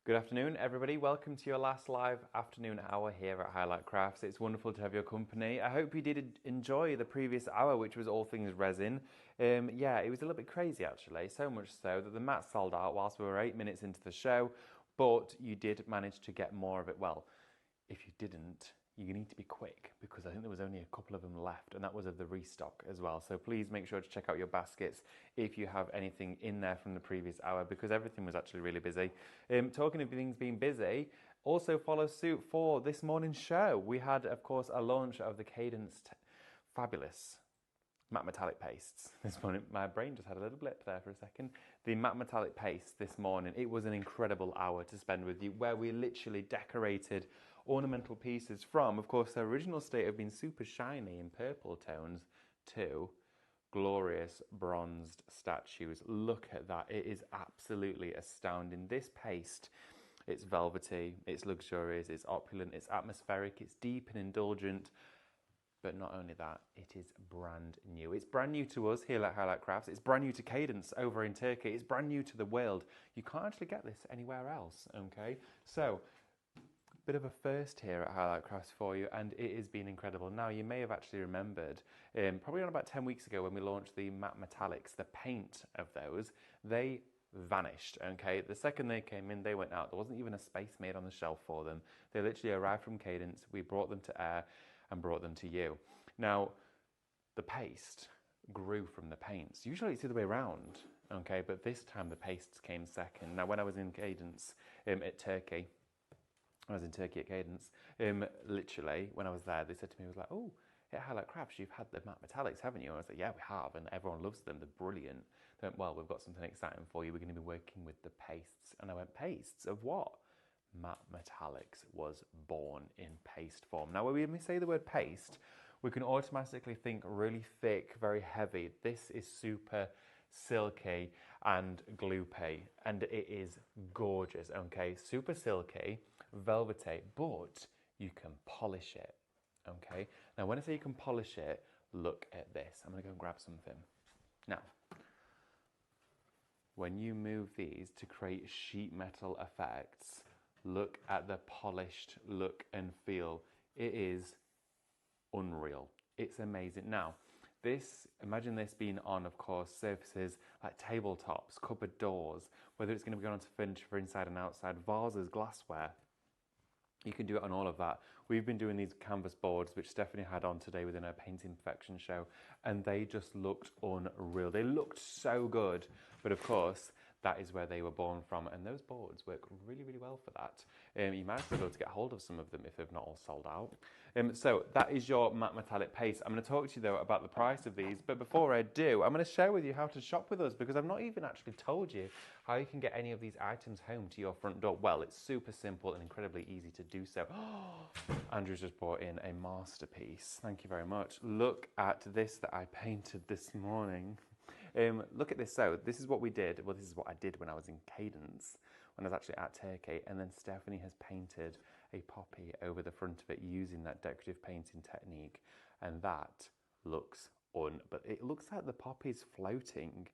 Good afternoon, everybody. Welcome to your last live afternoon hour here at Highlight Crafts. It's wonderful to have your company. I hope you did enjoy the previous hour, which was all things resin. Yeah, it was a little bit crazy actually, so much so that the mat sold out whilst we were 8 minutes into the show, but you did manage to get more of it. Well, if you didn't, you need to be quick because I think there was only a couple of them left, and that was of the restock as well. So please make sure to check out your baskets if you have anything in there from the previous hour, because everything was actually really busy. Talking of things being busy, also follow suit for this morning's show. We had, of course, a launch of the Cadence Fabulous Matte Metallic Pastes this morning. My brain just had a little blip there for a second. The Matte Metallic Paste this morning, it was an incredible hour to spend with you, where we literally decorated ornamental pieces from, of course, their original state of being super shiny in purple tones to glorious bronzed statues. Look at that. It is absolutely astounding. This paste, it's velvety, it's luxurious, it's opulent, it's atmospheric, it's deep and indulgent. But not only that, it is brand new. It's brand new to us here at Highlight Crafts. It's brand new to Cadence over in Turkey. It's brand new to the world. You can't actually get this anywhere else, okay? So, bit of a first here at Highlight Crafts for you, and it has been incredible. Now, you may have actually remembered, probably on about 10 weeks ago when we launched the matte metallics, the paint of those, they vanished, okay? The second they came in, they went out. There wasn't even a space made on the shelf for them. They literally arrived from Cadence. We brought them to air and brought them to you. Now, the paste grew from the paints. Usually it's the other way around, okay? But this time the pastes came second. Now, when I was in Cadence at Turkey, I was in Turkey at Cadence, literally, when I was there, they said to me, I was like, oh, at Highlight Crafts, you've had the matte metallics, haven't you? And I was like, yeah, we have, and everyone loves them. They're brilliant. They went, well, we've got something exciting for you. We're going to be working with the pastes. And I went, pastes of what? Matte Metallics was born in paste form. Now, when we say the word paste, we can automatically think really thick, very heavy. This is super silky and gloopy, and it is gorgeous, okay? Super silky, velvety, but you can polish it, okay? Now, when I say you can polish it, look at this. I'm gonna go and grab something. Now, when you move these to create sheet metal effects, look at the polished look and feel. It is unreal. It's amazing. Now, imagine this being on, of course, surfaces like tabletops, cupboard doors, whether it's going to be going onto furniture for inside and outside, vases, glassware. You can do it on all of that. We've been doing these canvas boards, which Stephanie had on today within her painting perfection show, and they just looked unreal. They looked so good, but of course, that is where they were born from, and those boards work really, really well for that. You might be able to get hold of some of them if they've not all sold out. So that is your matte metallic paste. I'm going to talk to you though about the price of these, but before I do, I'm going to share with you how to shop with us, because I've not even actually told you how you can get any of these items home to your front door. Well, it's super simple and incredibly easy to do so. Andrew's just brought in a masterpiece. Thank you very much. Look at this that I painted this morning. Look at this. So this is what we did. Well, this is what I did when I was in Cadence, when I was actually at Turkey. And then Stephanie has painted a poppy over the front of it using that decorative painting technique. And that looks but it looks like the poppy's floating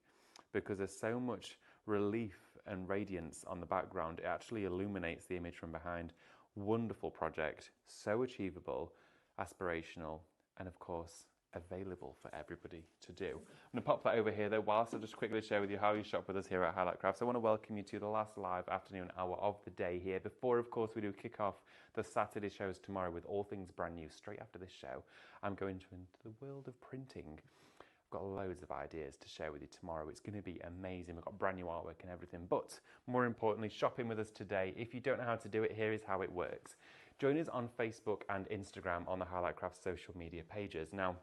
because there's so much relief and radiance on the background. It actually illuminates the image from behind. Wonderful project, so achievable, aspirational, and of course, available for everybody to do. I'm going to pop that over here though, whilst I just quickly share with you how you shop with us here at Highlight Crafts. I want to welcome you to the last live afternoon hour of the day here. Before, of course, we do kick off the Saturday shows tomorrow with all things brand new. Straight after this show, I'm going into the world of printing. I've got loads of ideas to share with you tomorrow. It's going to be amazing. We've got brand new artwork and everything. But more importantly, shopping with us today. If you don't know how to do it, here is how it works. Join us on Facebook and Instagram on the Highlight Crafts social media pages. Now,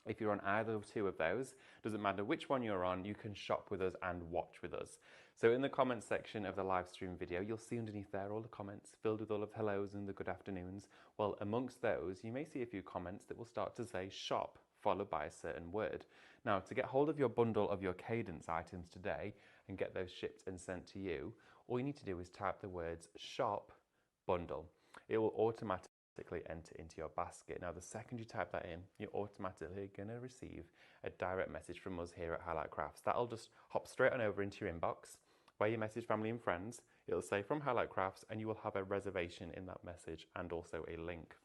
if you're on either two of those, doesn't matter which one you're on, you can shop with us and watch with us. So in the comments section of the live stream video, you'll see underneath there all the comments filled with all of hellos and the good afternoons. Well, amongst those, you may see a few comments that will start to say shop, followed by a certain word. Now, to get hold of your bundle of your Cadence items today and get those shipped and sent to you, all you need to do is type the words shop bundle. It will automatically enter into your basket. Now, the second you type that in, you're automatically going to receive a direct message from us here at Highlight Crafts. That'll just hop straight on over into your inbox, where you message family and friends. It'll say from Highlight Crafts, and you will have a reservation in that message and also a link.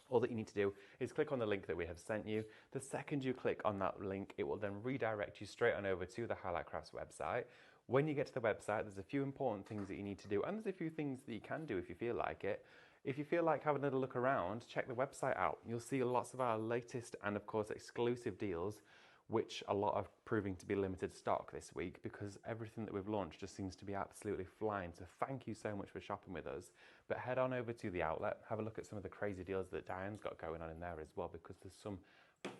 All that you need to do is click on the link that we have sent you. The second you click on that link, it will then redirect you straight on over to the Highlight Crafts website. When you get to the website, there's a few important things that you need to do, and there's a few things that you can do if you feel like it. If you feel like having a little look around, check the website out. You'll see lots of our latest and of course exclusive deals, which a lot are proving to be limited stock this week because everything that we've launched just seems to be absolutely flying. So thank you so much for shopping with us. But head on over to the outlet, have a look at some of the crazy deals that Diane's got going on in there as well, because there's some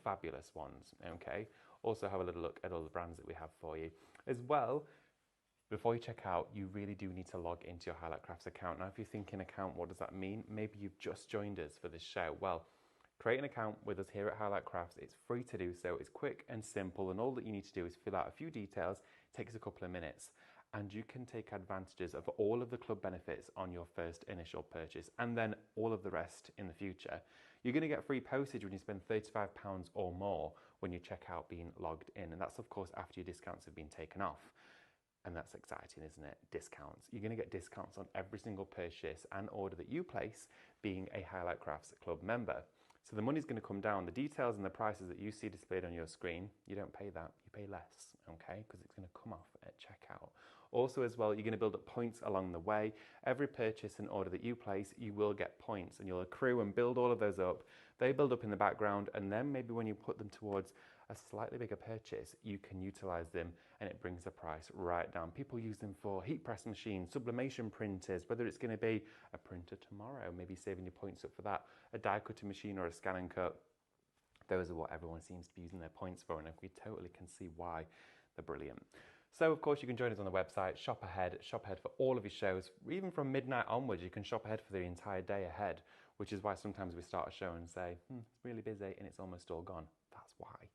fabulous ones, okay? Also have a little look at all the brands that we have for you. As well, before you check out, you really do need to log into your Highlight Crafts account. Now, if you're thinking account, what does that mean? Maybe you've just joined us for this show. Well, create an account with us here at Highlight Crafts. It's free to do so. It's quick and simple, and all that you need to do is fill out a few details. It takes a couple of minutes, and you can take advantages of all of the club benefits on your first initial purchase, and then all of the rest in the future. You're going to get free postage when you spend £35 or more when you check out being logged in, and that's of course after your discounts have been taken off. And that's exciting, isn't it? Discounts. You're going to get discounts on every single purchase and order that you place being a Highlight Crafts Club member. So the money's going to come down. The details and the prices that you see displayed on your screen, you don't pay that, you pay less, okay? Because it's going to come off at checkout. Also as well, you're going to build up points along the way. Every purchase and order that you place, you will get points, and you'll accrue and build all of those up. They build up in the background, and then maybe when you put them towards a slightly bigger purchase, you can utilize them and it brings the price right down. People use them for heat press machines, sublimation printers, whether it's going to be a printer tomorrow, maybe saving your points up for that, a die cutting machine or a scan and cut. Those are what everyone seems to be using their points for, and we totally can see why they're brilliant. So of course you can join us on the website, shop ahead for all of your shows. Even from midnight onwards, you can shop ahead for the entire day ahead, which is why sometimes we start a show and say, it's really busy and it's almost all gone. That's why.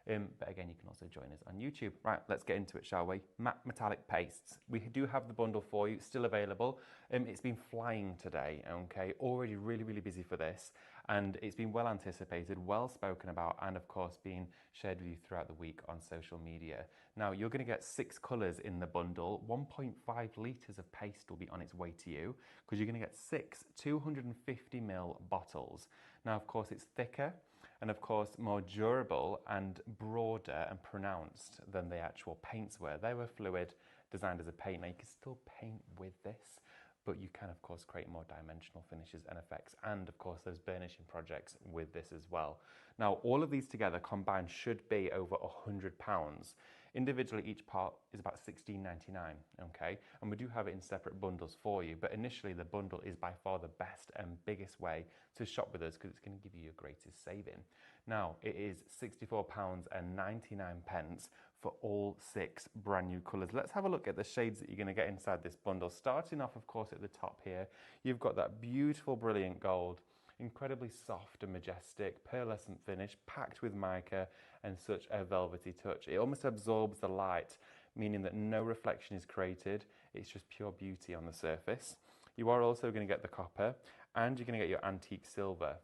But again, you can also join us on YouTube. Right, let's get into it, shall we? Matte Metallic Pastes. We do have the bundle for you, still available. It's been flying today, okay? Already really, really busy for this. And it's been well anticipated, well spoken about, and of course being shared with you throughout the week on social media. Now, you're going to get 6 colours in the bundle. 1.5 litres of paste will be on its way to you, because you're going to get 6 250ml bottles. Now, of course, it's thicker, and of course more durable and broader and pronounced than the actual paints were. They were fluid, designed as a paint. Now you can still paint with this, but you can of course create more dimensional finishes and effects, and of course those burnishing projects with this as well. Now all of these together combined should be over £100. Individually, each part is about $16.99, okay? And we do have it in separate bundles for you, but initially the bundle is by far the best and biggest way to shop with us because it's going to give you your greatest saving. Now, it is £64.99 for all 6 brand new colours. Let's have a look at the shades that you're going to get inside this bundle. Starting off, of course, at the top here, you've got that beautiful, brilliant gold, incredibly soft and majestic, pearlescent finish, packed with mica and such a velvety touch. It almost absorbs the light, meaning that no reflection is created. It's just pure beauty on the surface. You are also going to get the copper, and you're going to get your antique silver.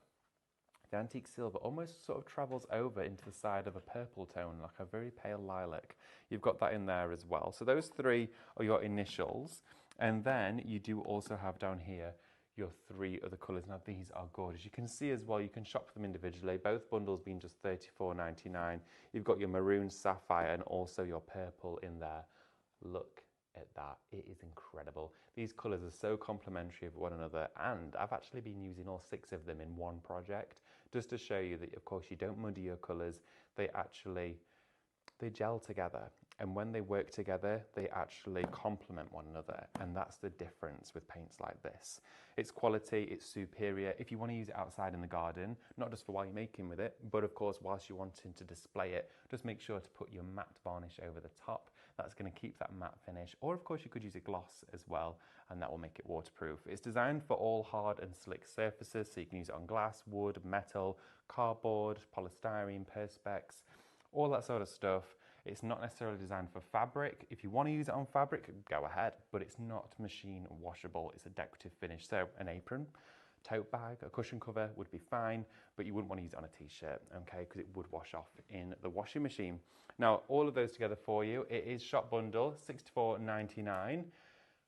The antique silver almost sort of travels over into the side of a purple tone, like a very pale lilac. You've got that in there as well. So those 3 are your initials. And then you do also have down here your 3 other colours. Now these are gorgeous. You can see as well, you can shop for them individually. Both bundles being just $34.99. You've got your maroon sapphire and also your purple in there. Look at that, it is incredible. These colours are so complementary of one another, and I've actually been using all 6 of them in one project just to show you that of course you don't muddy your colours. They gel together, and when they work together they actually complement one another, and that's the difference with paints like this. It's quality, it's superior. If you want to use it outside in the garden, not just for while you're making with it, but of course whilst you're wanting to display it, just make sure to put your matte varnish over the top. That's going to keep that matte finish, or of course you could use a gloss as well, and that will make it waterproof. It's designed for all hard and slick surfaces, so you can use it on glass, wood, metal, cardboard, polystyrene, perspex, all that sort of stuff. It's not necessarily designed for fabric. If you want to use it on fabric, go ahead, but it's not machine washable. It's a decorative finish. So an apron, tote bag, a cushion cover would be fine, but you wouldn't want to use it on a t-shirt, okay, because it would wash off in the washing machine. Now, all of those together for you, it is shop bundle, $64.99.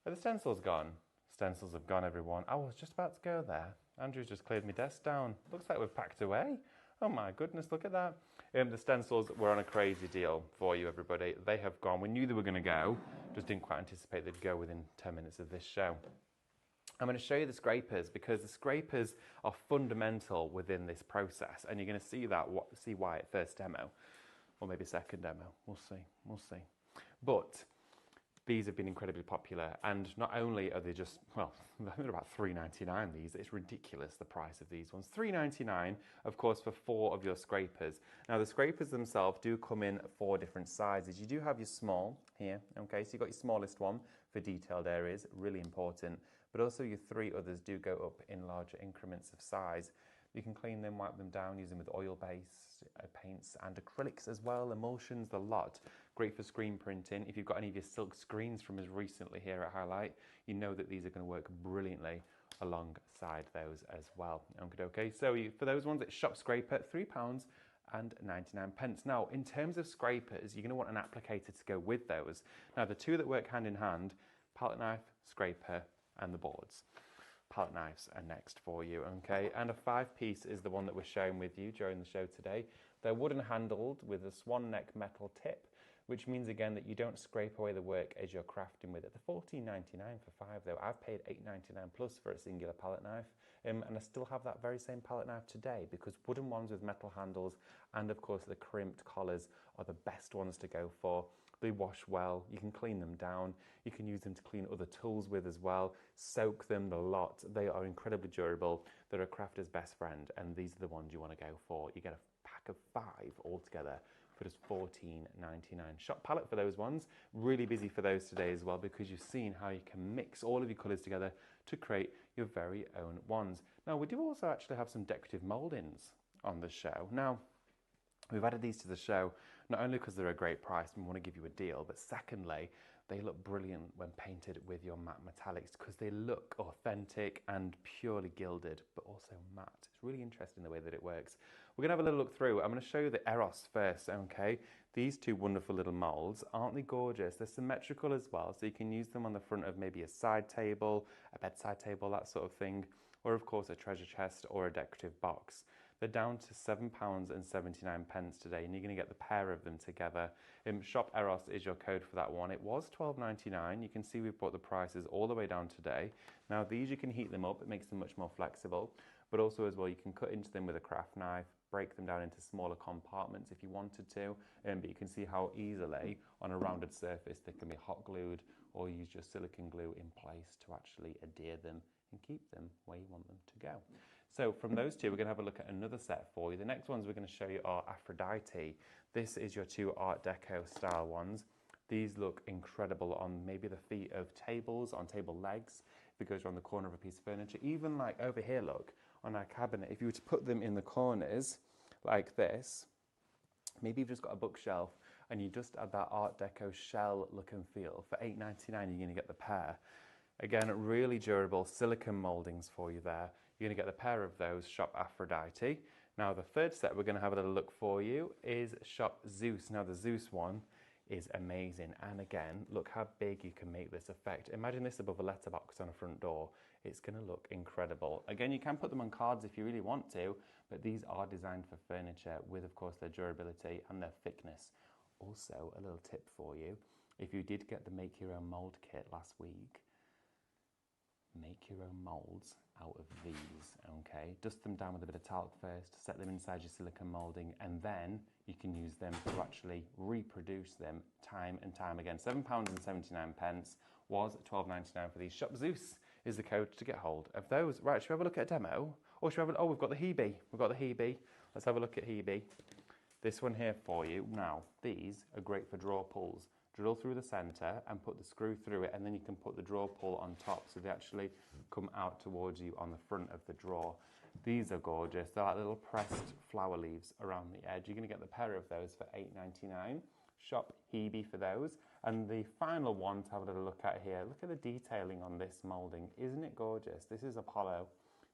Are the stencils gone? Stencils have gone, everyone. I was just about to go there. Andrew's just cleared my desk down. Looks like we've packed away. Oh my goodness, look at that. The stencils were on a crazy deal for you, everybody. They have gone. We knew they were going to go, just didn't quite anticipate they'd go within 10 minutes of this show. I'm going to show you the scrapers because the scrapers are fundamental within this process, and you're going to see why at first demo, or maybe second demo. We'll see. But these have been incredibly popular, and not only are they just, well, I think they're about $3.99 these. It's ridiculous, the price of these ones. $3.99, of course, for 4 of your scrapers. Now, the scrapers themselves do come in 4 different sizes. You do have your small here, okay? So you've got your smallest one for detailed areas, really important. But also your 3 others do go up in larger increments of size. You can clean them, wipe them down, use them with oil-based paints and acrylics as well, emulsions, the lot. Great for screen printing. If you've got any of your silk screens from us recently here at Highlight, you know that these are going to work brilliantly alongside those as well. Okay, so for those ones, it's Shop Scraper, £3.99. Now, in terms of scrapers, you're going to want an applicator to go with those. Now, the 2 that work hand in hand, palette knife, scraper, and the boards. Palette knives are next for you, okay? And a 5-piece is the one that we're sharing with you during the show today. They're wooden handled with a swan neck metal tip, which means again that you don't scrape away the work as you're crafting with it. They're $14.99 for 5 though. I've paid $8.99 plus for a singular palette knife, and I still have that very same palette knife today because wooden ones with metal handles and of course the crimped collars are the best ones to go for. They wash well, you can clean them down, you can use them to clean other tools with as well, soak them the lot. They are incredibly durable, they're a crafter's best friend, and these are the ones you want to go for. You get a pack of 5 altogether for just $14.99. Shop palette for those ones, really busy for those today as well because you've seen how you can mix all of your colours together to create your very own ones. Now we do also actually have some decorative mouldings on the show. Now, we've added these to the show not only because they're a great price and we want to give you a deal, but secondly, they look brilliant when painted with your matte metallics because they look authentic and purely gilded, but also matte. It's really interesting the way that it works. We're going to have a little look through. I'm going to show you the Eros first, okay? These 2 wonderful little molds, aren't they gorgeous? They're symmetrical as well, so you can use them on the front of maybe a side table, a bedside table, that sort of thing, or of course a treasure chest or a decorative box. They're down to £7.79 today, and you're going to get the pair of them together. Shop Eros is your code for that one. It was $12.99. You can see we've brought the prices all the way down today. Now these you can heat them up, it makes them much more flexible, but also as well you can cut into them with a craft knife, break them down into smaller compartments if you wanted to, but you can see how easily on a rounded surface they can be hot glued or use your silicone glue in place to actually adhere them and keep them where you want them to go. So from those 2, we're going to have a look at another set for you. The next ones we're going to show you are Aphrodite. This is your 2 Art Deco style ones. These look incredible on maybe the feet of tables, on table legs, if it goes around the corner of a piece of furniture. Even like over here, look, on our cabinet, if you were to put them in the corners like this, maybe you've just got a bookshelf and you just add that Art Deco shell look and feel. For $8.99, you're going to get the pair. Again, really durable silicone mouldings for you there. You're going to get the pair of those, Shop Aphrodite. Now the third set we're going to have a little look for you is Shop Zeus. Now the Zeus one is amazing, and again, look how big you can make this effect. Imagine this above a letterbox on a front door. It's going to look incredible. Again, you can put them on cards if you really want to, but these are designed for furniture with, of course, their durability and their thickness. Also, a little tip for you, if you did get the Make Your Own Mold kit last week, make your own molds out of these, okay? Dust them down with a bit of talc first, set them inside your silicone moulding, and then you can use them to actually reproduce them time and time again. £7.79 was $12.99 for these. Shop Zeus is the code to get hold of those. Right, should we have a look at a demo? Or should we have oh, we've got the Hebe. We've got the Hebe. Let's have a look at Hebe. This one here for you. Now, these are great for drawer pulls. Drill through the centre and put the screw through it, and then you can put the drawer pull on top so they actually come out towards you on the front of the drawer. These are gorgeous. They're like little pressed flower leaves around the edge. You're going to get the pair of those for $8.99. Shop Hebe for those. And the final one to have a little look at here, look at the detailing on this moulding. Isn't it gorgeous? This is Apollo.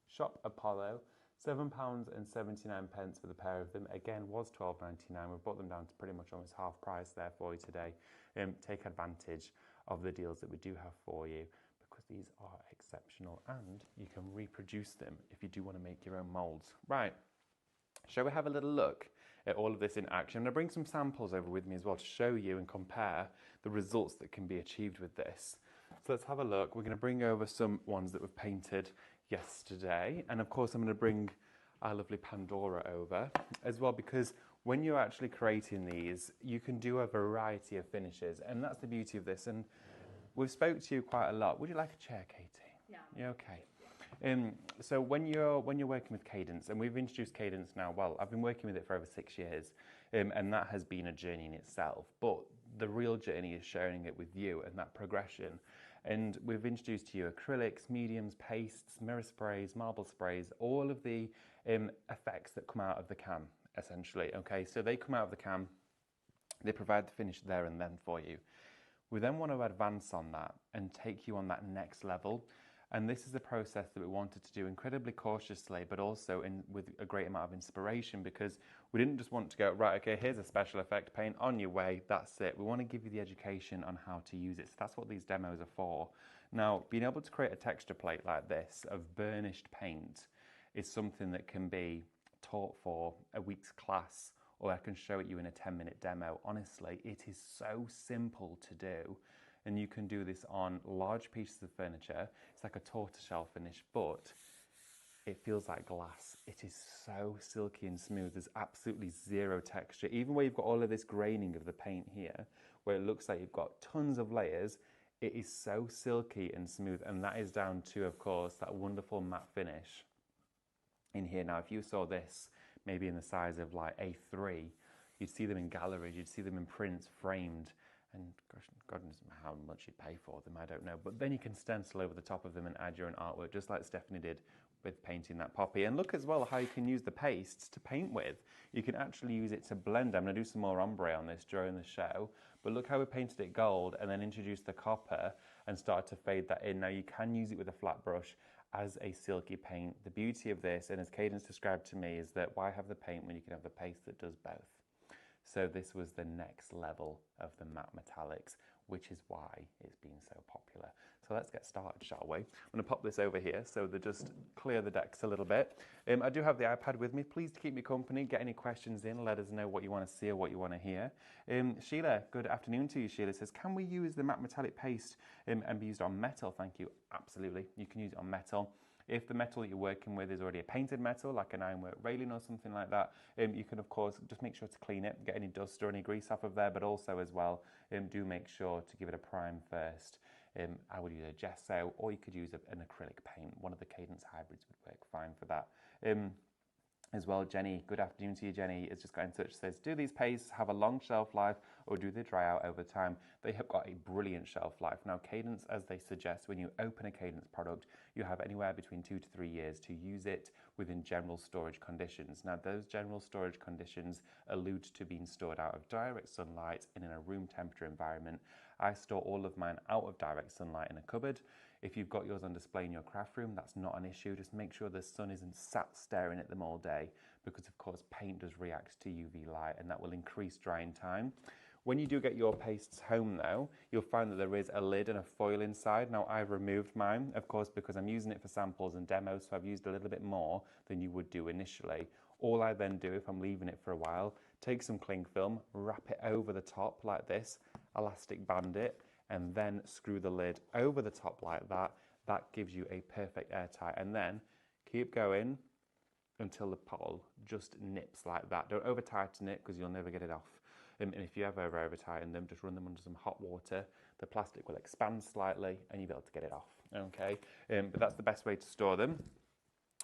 Shop Apollo. £7.79 for the pair of them. Again, was $12.99. We've brought them down to pretty much almost half price there for you today. Take advantage of the deals that we do have for you. these are exceptional, and you can reproduce them if you do want to make your own molds. Right, shall we have a little look at all of this in action? I'm going to bring some samples over with me as well to show you and compare the results that can be achieved with this. So let's have a look. We're going to bring over some ones that we've painted yesterday, and of course I'm going to bring our lovely Pandora over as well, because when you're actually creating these, you can do a variety of finishes, and that's the beauty of this. And we've spoke to you quite a lot. Would you like a chair, Katie? Yeah. You okay? So when you're working with Cadence, and we've introduced Cadence now, well, I've been working with it for over 6 years, and that has been a journey in itself. But the real journey is sharing it with you and that progression. And we've introduced to you acrylics, mediums, pastes, mirror sprays, marble sprays, all of the effects that come out of the can, essentially. Okay, so they come out of the can, they provide the finish there and then for you. We then want to advance on that and take you on that next level. And this is a process that we wanted to do incredibly cautiously, but also with a great amount of inspiration, because we didn't just want to go, right, okay, here's a special effect paint, on your way, that's it. We want to give you the education on how to use it. So that's what these demos are for. Now, being able to create a texture plate like this of burnished paint is something that can be taught for a week's class, or I can show it you in a 10-minute demo. Honestly, it is so simple to do. And you can do this on large pieces of furniture. It's like a tortoiseshell finish, but it feels like glass. It is so silky and smooth. There's absolutely zero texture. Even where you've got all of this graining of the paint here, where it looks like you've got tons of layers, it is so silky and smooth. And that is down to, of course, that wonderful matte finish in here. Now, if you saw this maybe in the size of like A3, you'd see them in galleries, you'd see them in prints framed. And gosh, God knows how much you'd pay for them, I don't know. But then you can stencil over the top of them and add your own artwork, just like Stephanie did with painting that poppy. And look as well how you can use the pastes to paint with. You can actually use it to blend. I'm going to do some more ombre on this during the show. But look how we painted it gold and then introduced the copper and started to fade that in. Now you can use it with a flat brush as a silky paint. The beauty of this, and as Cadence described to me, is that why have the paint when you can have the paste that does both? So this was the next level of the matte metallics, which is why it's been so popular. So let's get started, shall we? I'm going to pop this over here so they just clear the decks a little bit. I do have the iPad with me. Please keep me company. Get any questions in. Let us know what you want to see or what you want to hear. Sheila, good afternoon to you. Sheila says, can we use the matte metallic paste and be used on metal? Thank you. Absolutely. You can use it on metal. If the metal that you're working with is already a painted metal, like an ironwork railing or something like that, you can, of course, just make sure to clean it, get any dust or any grease off of there, but also as well, do make sure to give it a prime first. I would use a gesso, or you could use an acrylic paint. One of the Cadence hybrids would work fine for that. As well, Jenny, good afternoon to you. Jenny has just got in touch, says, do these pastes have a long shelf life or do they dry out over time? They have got a brilliant shelf life. Now, Cadence, as they suggest, when you open a Cadence product, you have anywhere between 2 to 3 years to use it within general storage conditions. Now, those general storage conditions allude to being stored out of direct sunlight and in a room temperature environment. I store all of mine out of direct sunlight in a cupboard. If you've got yours on display in your craft room, that's not an issue. Just make sure the sun isn't sat staring at them all day, because of course paint does react to UV light and that will increase drying time. When you do get your pastes home though, you'll find that there is a lid and a foil inside. Now I've removed mine, of course, because I'm using it for samples and demos, so I've used a little bit more than you would do initially. All I then do, if I'm leaving it for a while, take some cling film, wrap it over the top like this, elastic band it, and then screw the lid over the top like that. That gives you a perfect airtight, and then keep going until the bottle just nips like that. Don't over tighten it because you'll never get it off. And if you ever over tighten them, just run them under some hot water. The plastic will expand slightly and you'll be able to get it off. Okay, but that's the best way to store them.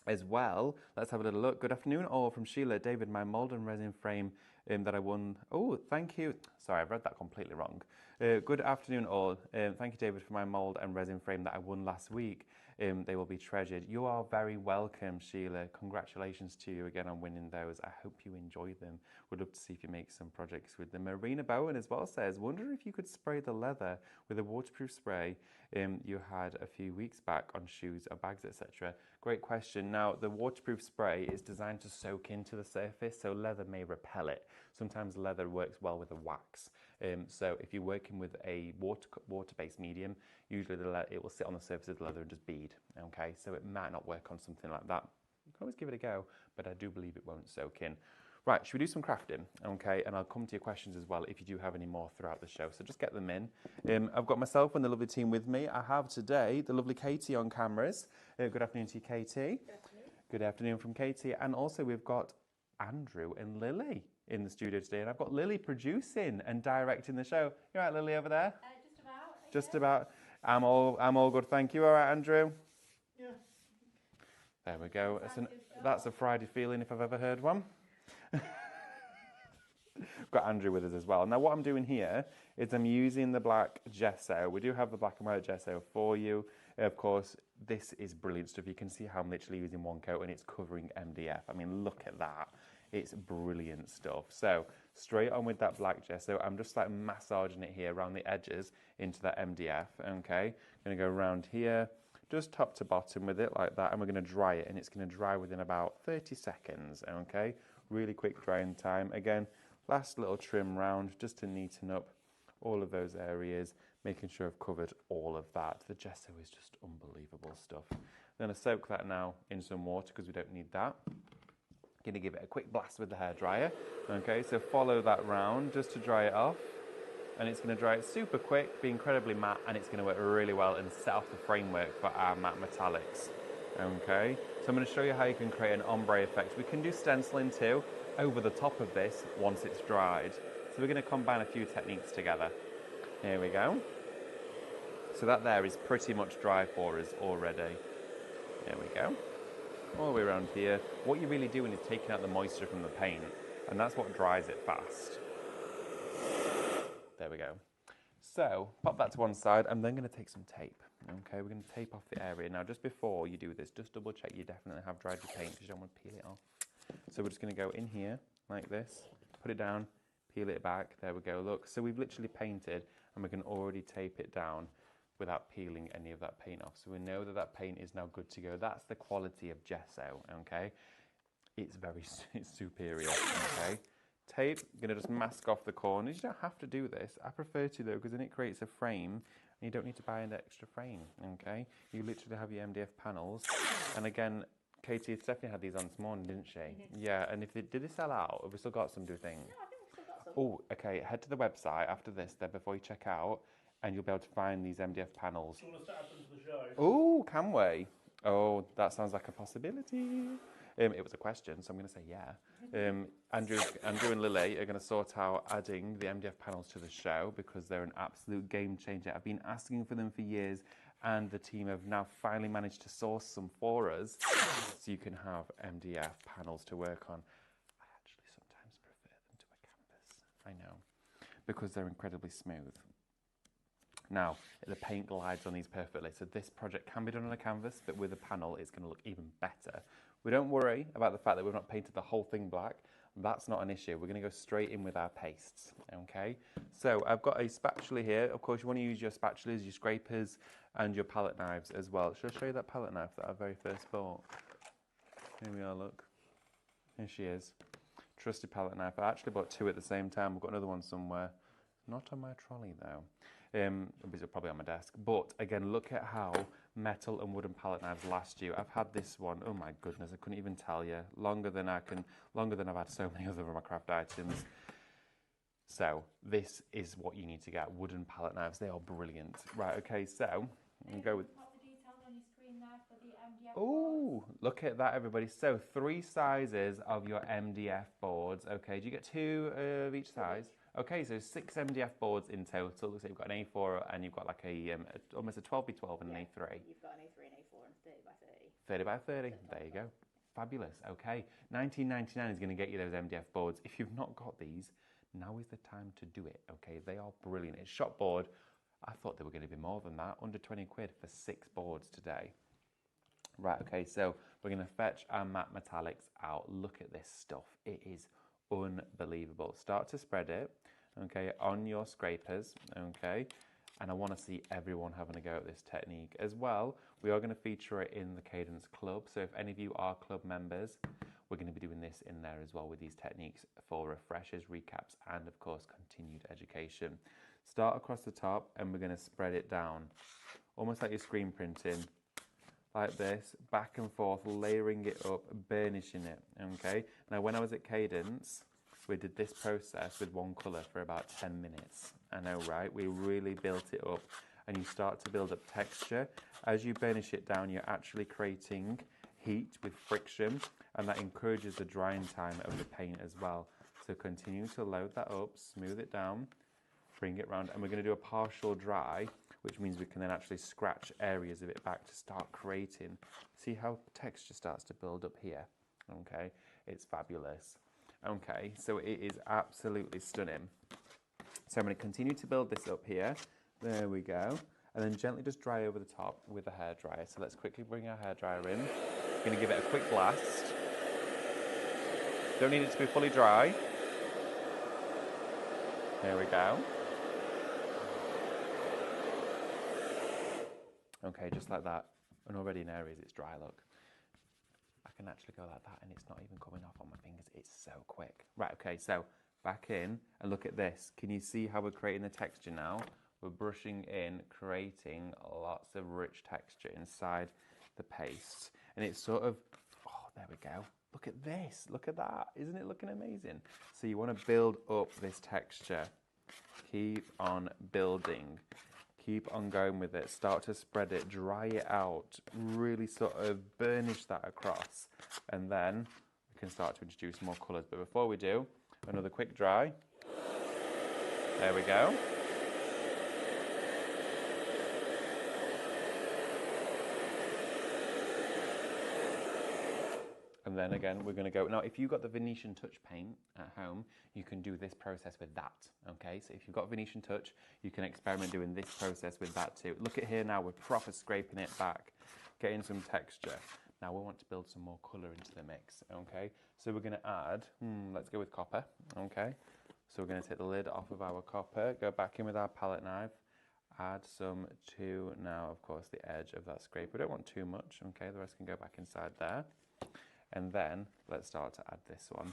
As well, let's have a little look. Good afternoon, all from Sheila. David, my mold and resin frame that I won. Oh, thank you. Sorry, I've read that completely wrong. Good afternoon, all. Thank you, David, for my mold and resin frame that I won last week. They will be treasured. You are very welcome, Sheila. Congratulations to you again on winning those. I hope you enjoy them. Would love to see if you make some projects with them. Marina Bowen as well says, wonder if you could spray the leather with a waterproof spray you had a few weeks back on shoes or bags, etc. Great question. Now, the waterproof spray is designed to soak into the surface, so leather may repel it. Sometimes leather works well with a wax. So if you're working with a water-based medium, usually it will sit on the surface of the leather and just bead. Okay, so it might not work on something like that. You can always give it a go, but I do believe it won't soak in. Right, should we do some crafting? Okay, and I'll come to your questions as well if you do have any more throughout the show. So just get them in. I've got myself and the lovely team with me. I have today the lovely Katie on cameras. Good afternoon to you, Katie. Good afternoon. Good afternoon from Katie. And also we've got Andrew and Lily in the studio today. And I've got Lily producing and directing the show. You all right, Lily, over there? Just about. Just about. I'm all good, thank you. All right, Andrew? Yeah. There we go. That's a Friday feeling if I've ever heard one. Got Andrew with us as well. Now what I'm doing here is I'm using the black gesso. We do have the black and white gesso for you. Of course, this is brilliant stuff. You can see how I'm literally using one coat and it's covering MDF. I mean, look at that. It's brilliant stuff. So straight on with that black gesso, I'm just like massaging it here around the edges into that MDF. Okay, I'm gonna go around here, just top to bottom with it like that, and we're gonna dry it, and it's gonna dry within about 30 seconds, okay? Really quick drying time. Again, last little trim round just to neaten up all of those areas, making sure I've covered all of that. The gesso is just unbelievable stuff. I'm going to soak that now in some water because we don't need that. Going to give it a quick blast with the hairdryer. Okay, so follow that round just to dry it off. And it's going to dry it super quick, be incredibly matte, and it's going to work really well and set off the framework for our matte metallics. Okay, so I'm going to show you how you can create an ombre effect. We can do stenciling too over the top of this once it's dried. So we're going to combine a few techniques together. Here we go. So that there is pretty much dry for us already. There we go. All the way around here. What you're really doing is taking out the moisture from the paint, and that's what dries it fast. There we go. So pop that to one side. I'm then going to take some tape. Okay, we're going to tape off the area. Now, just before you do this, just double check you definitely have dried your paint because you don't want to peel it off. So we're just going to go in here like this, put it down, peel it back. There we go. Look, so we've literally painted and we can already tape it down without peeling any of that paint off. So we know that that paint is now good to go. That's the quality of gesso, okay? It's superior, okay? Tape, I'm going to just mask off the corners. You don't have to do this. I prefer to though, because then it creates a frame and you don't need to buy an extra frame, okay? You literally have your MDF panels. And again, Katie definitely had these on this morning, didn't she? Yeah, and did they sell out? Have we still got some, do you think? No, I think we've still got some. Oh, okay, head to the website after this then before you check out and you'll be able to find these MDF panels. Do you want to set up into the show? Oh, can we? Oh, that sounds like a possibility. It was a question, so I'm going to say yeah. Andrew and Lily are going to sort out adding the MDF panels to the show because they're an absolute game changer. I've been asking for them for years, and the team have now finally managed to source some for us so you can have MDF panels to work on. I actually sometimes prefer them to a canvas, I know, because they're incredibly smooth. Now, the paint glides on these perfectly, so this project can be done on a canvas, but with a panel it's going to look even better. We don't worry about the fact that we've not painted the whole thing black. That's not an issue. We're going to go straight in with our pastes, okay? So I've got a spatula here. Of course, you want to use your spatulas, your scrapers, and your palette knives as well. Should I show you that palette knife that I very first bought? Here we are, look. Here she is. Trusty palette knife. I actually bought two at the same time. I've got another one somewhere. Not on my trolley, though. It's probably on my desk. But again, look at how metal and wooden palette knives last you. I've had this one, oh my goodness, I couldn't even tell you. Longer than I've had so many other of my craft items. So this is what you need to get, wooden palette knives. They are brilliant. Right, okay, so I'm go with. Pop the details on your screen there for the MDF. Oh, look at that, everybody. So 3 sizes of your MDF boards. Okay, do you get 2 of each size? Okay, so 6 MDF boards in total. Looks like you've got an A4 and you've got like almost a 12x12 and an A3. You've got an A3 and A4 and 30x30. 30x30, there you go. Fabulous, okay. $19.99 is going to get you those MDF boards. If you've not got these, now is the time to do it, okay? They are brilliant. It's shop board. I thought they were going to be more than that. Under 20 quid for 6 boards today. Right, okay, so we're going to fetch our matte metallics out. Look at this stuff. It is unbelievable. Start to spread it, okay, on your scrapers, okay. and I want to see everyone having a go at this technique. As well, we are going to feature it in the Cadence Club, so if any of you are club members, we're going to be doing this in there as well with these techniques for refreshers, recaps, and of course continued education. Start across the top and we're going to spread it down, almost like you're screen printing, like this, back and forth, layering it up, burnishing it, okay? Now when I was at Cadence, we did this process with one colour for about 10 minutes. I know, right? We really built it up, and you start to build up texture. As you burnish it down, you're actually creating heat with friction, and that encourages the drying time of the paint as well. So continue to load that up, smooth it down, bring it round, and we're going to do a partial dry, which means we can then actually scratch areas of it back to start creating. See how texture starts to build up here? Okay, it's fabulous. Okay, so it is absolutely stunning. So I'm going to continue to build this up here. There we go. And then gently just dry over the top with a hairdryer. So let's quickly bring our hairdryer in. Going to give it a quick blast. Don't need it to be fully dry. There we go. Okay, just like that. And already in areas it's dry, look. I can actually go like that and it's not even coming off on my fingers. It's so quick. Right, okay, so back in and look at this. Can you see how we're creating the texture now? We're brushing in, creating lots of rich texture inside the paste. And it's sort of, oh, there we go. Look at this, look at that. Isn't it looking amazing? So you want to build up this texture. Keep on building. Keep on going with it, start to spread it, dry it out, really sort of burnish that across, and then we can start to introduce more colours. But before we do, another quick dry. There we go. And then again, we're going to go. Now, if you've got the Venetian Touch paint at home, you can do this process with that, okay? So if you've got Venetian Touch, you can experiment doing this process with that too. Look at here now, we're proper scraping it back, getting some texture. Now we want to build some more colour into the mix, okay? So we're going to add, let's go with copper, okay? So we're going to take the lid off of our copper, go back in with our palette knife, add some to now, of course, the edge of that scrape. We don't want too much, okay? The rest can go back inside there. And then let's start to add this one.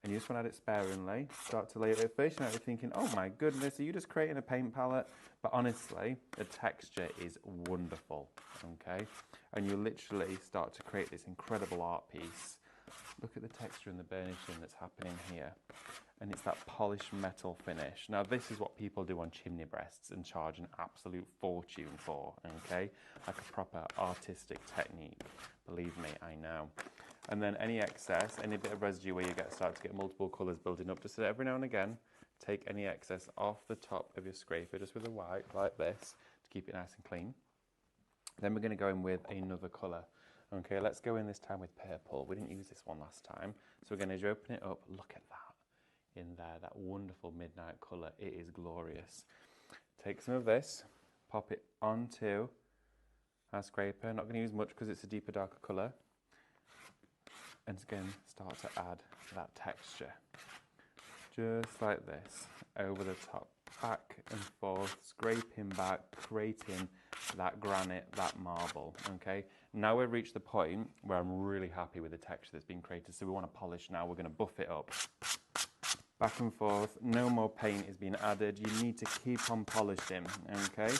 And you just want to add it sparingly. Start to layer it. At first you might be thinking, oh my goodness, are you just creating a paint palette? But honestly, the texture is wonderful, okay? And you literally start to create this incredible art piece. Look at the texture and the burnishing that's happening here. And it's that polished metal finish. Now this is what people do on chimney breasts and charge an absolute fortune for, okay? Like a proper artistic technique. Believe me, I know. And then any excess, any bit of residue where you start to get multiple colours building up, just every now and again, take any excess off the top of your scraper, just with a wipe like this, to keep it nice and clean. Then we're going to go in with another colour. Okay, let's go in this time with purple. We didn't use this one last time. So we're going to open it up. Look at that in there, that wonderful midnight colour. It is glorious. Take some of this, pop it onto our scraper. Not going to use much because it's a deeper, darker colour. And again, start to add that texture. Just like this, over the top, back and forth, scraping back, creating that granite, that marble, okay? Now we've reached the point where I'm really happy with the texture that's been created, so we want to polish now. We're going to buff it up. Back and forth, no more paint is being added. You need to keep on polishing, okay?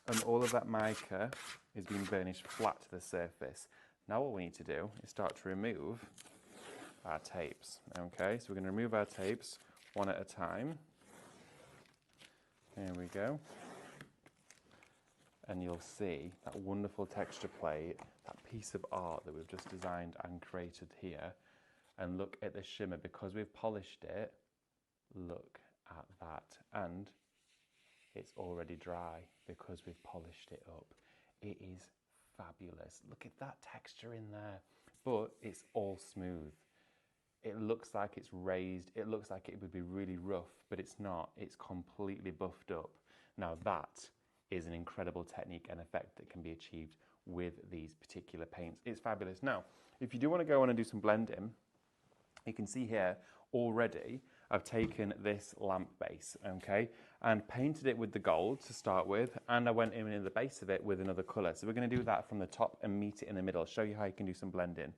And all of that mica is being burnished flat to the surface. Now what we need to do is start to remove our tapes, okay? So we're going to remove our tapes one at a time. There we go. And you'll see that wonderful texture plate, that piece of art that we've just designed and created here. And look at the shimmer. Because we've polished it, look at that. And it's already dry because we've polished it up. It is fabulous. Look at that texture in there. But it's all smooth. It looks like it's raised. It looks like it would be really rough, but it's not. It's completely buffed up. Now that is an incredible technique and effect that can be achieved with these particular paints. It's fabulous. Now, if you do want to go on and do some blending, you can see here already I've taken this lamp base, okay? and painted it with the gold to start with, and I went in the base of it with another colour. So we're going to do that from the top and meet it in the middle. I'll show you how you can do some blending.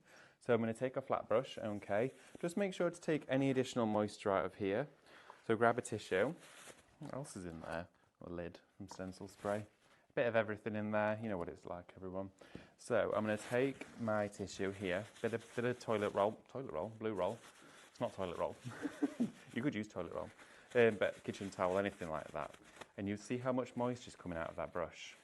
So I'm going to take a flat brush, okay. Just make sure to take any additional moisture out of here. So grab a tissue. What else is in there? A lid from Stencil Spray. A bit of everything in there. You know what it's like, everyone. So I'm going to take my tissue here. Bit of toilet roll, blue roll. It's not toilet roll. You could use toilet roll. But kitchen towel, anything like that. And you see how much moisture is coming out of that brush.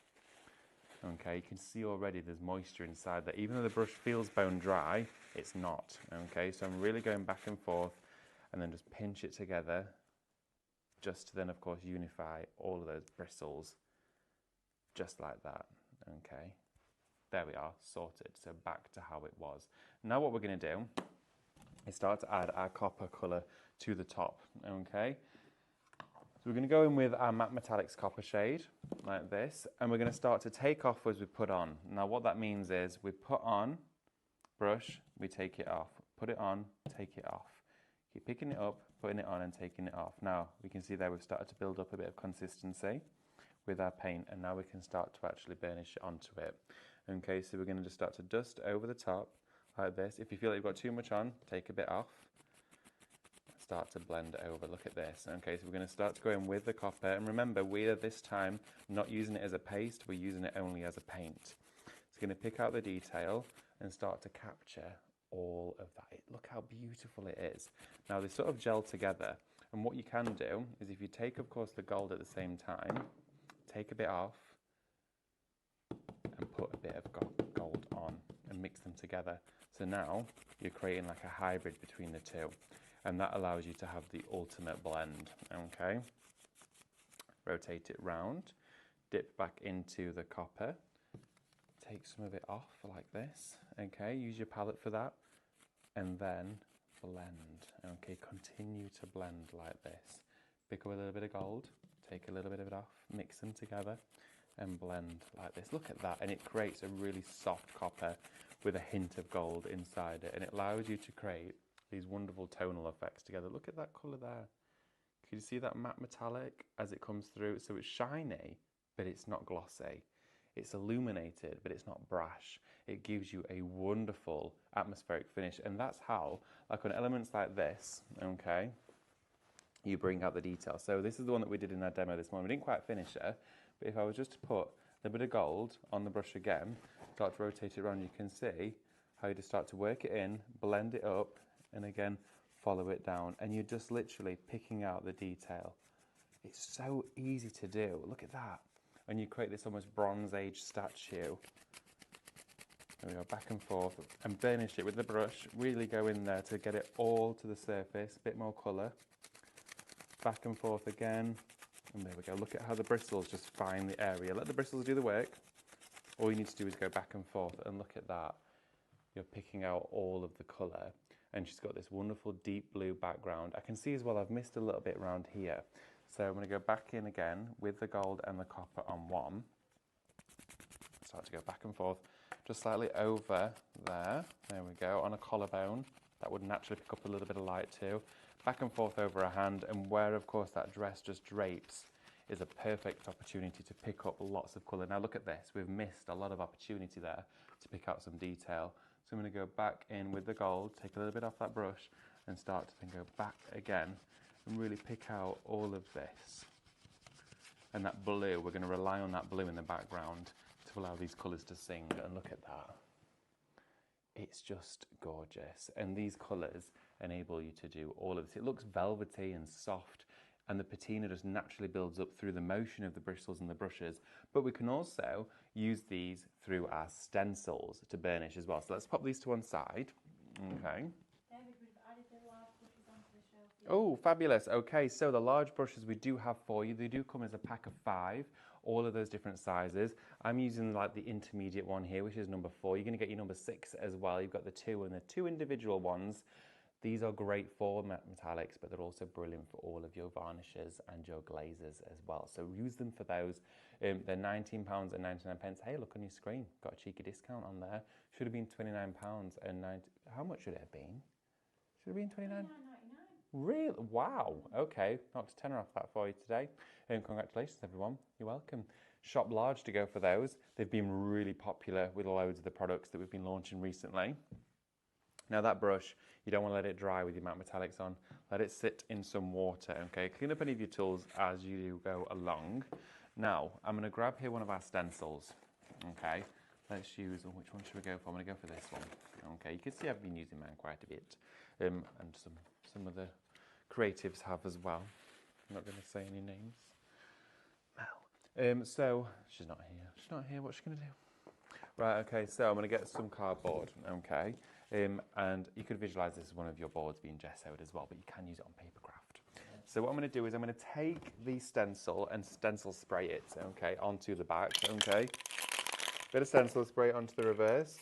Okay, you can see already there's moisture inside there. Even though the brush feels bone dry, it's not. Okay, so I'm really going back and forth and then just pinch it together, just to then, of course, unify all of those bristles, just like that. Okay, there we are, sorted. So back to how it was. Now what we're going to do is start to add our copper colour to the top. Okay. So we're going to go in with our Matte Metallics copper shade, like this, and we're going to start to take off as we put on. Now what that means is we put on, brush, we take it off, put it on, take it off. Keep picking it up, putting it on and taking it off. Now we can see there we've started to build up a bit of consistency with our paint, and now we can start to actually burnish it onto it. Okay, so we're going to just start to dust over the top like this. If you feel like you've got too much on, take a bit off. Start to blend over. Look at this. Okay, so we're going to start to go in with the copper, and remember we are this time not using it as a paste, we're using it only as a paint. So we're going to pick out the detail and start to capture all of that. Look how beautiful it is. Now they sort of gel together, and what you can do is if you take, of course, the gold at the same time, take a bit off and put a bit of gold on and mix them together. So now you're creating like a hybrid between the two. And that allows you to have the ultimate blend, okay? Rotate it round, dip back into the copper, take some of it off like this, okay? Use your palette for that, and then blend, okay? Continue to blend like this. Pick up a little bit of gold, take a little bit of it off, mix them together, and blend like this. Look at that, and it creates a really soft copper with a hint of gold inside it, and it allows you to create these wonderful tonal effects together. Look at that colour there. Can you see that matte metallic as it comes through? So it's shiny, but it's not glossy. It's illuminated, but it's not brash. It gives you a wonderful atmospheric finish, and that's how, like on elements like this, okay, you bring out the detail. So this is the one that we did in our demo this morning. We didn't quite finish it, but if I was just to put a bit of gold on the brush again, start to rotate it around, you can see how you just start to work it in, blend it up, and again follow it down, and you're just literally picking out the detail. It's so easy to do. Look at that. And you create this almost Bronze Age statue. There we go, back and forth, and burnish it with the brush. Really go in there to get it all to the surface, a bit more colour. Back and forth again, and there we go. Look at how the bristles just find the area. Let the bristles do the work. All you need to do is go back and forth, and look at that. You're picking out all of the colour. And she's got this wonderful deep blue background. I can see as well I've missed a little bit around here. So I'm going to go back in again with the gold and the copper on one. Start to go back and forth, just slightly over there. There we go, on a collarbone. That would naturally pick up a little bit of light too. Back and forth over a hand, and where of course that dress just drapes is a perfect opportunity to pick up lots of colour. Now look at this, we've missed a lot of opportunity there to pick out some detail. So I'm going to go back in with the gold, take a little bit off that brush, and start to then go back again and really pick out all of this. And that blue, we're going to rely on that blue in the background to allow these colours to sing. And look at that. It's just gorgeous. And these colours enable you to do all of this. It looks velvety and soft, and the patina just naturally builds up through the motion of the bristles and the brushes. But we can also use these through our stencils to burnish as well. So let's pop these to one side. Okay. David, we've added the large brushes onto the shelf. Oh, fabulous. Okay, so the large brushes we do have for you. They do come as a pack of 5, all of those different sizes. I'm using like the intermediate one here, which is number 4. You're going to get your number 6 as well. You've got the 2 and the 2 individual ones. These are great for matte metallics, but they're also brilliant for all of your varnishes and your glazes as well. So use them for those. They're £19.99. Hey, look on your screen. Got a cheeky discount on there. Should have been £29.90. How much should it have been? Should it have been 29? Really? Wow. Okay, knocked a tenner off that for you today. And congratulations, everyone. You're welcome. Shop large to go for those. They've been really popular with loads of the products that we've been launching recently. Now that brush, you don't want to let it dry with your matte metallics on. Let it sit in some water, okay? Clean up any of your tools as you go along. Now, I'm going to grab here one of our stencils, okay? Let's use, which one should we go for? I'm going to go for this one, okay? You can see I've been using mine quite a bit, and some of the creatives have as well. I'm not going to say any names. Mel. So, she's not here. She's not here, what's she going to do? Right, okay, so I'm going to get some cardboard, okay? And you could visualise this as one of your boards being gessoed as well, but you can use it on paper craft. So what I'm going to do is I'm going to take the stencil and stencil spray it, okay, onto the back, okay? Bit of stencil spray onto the reverse.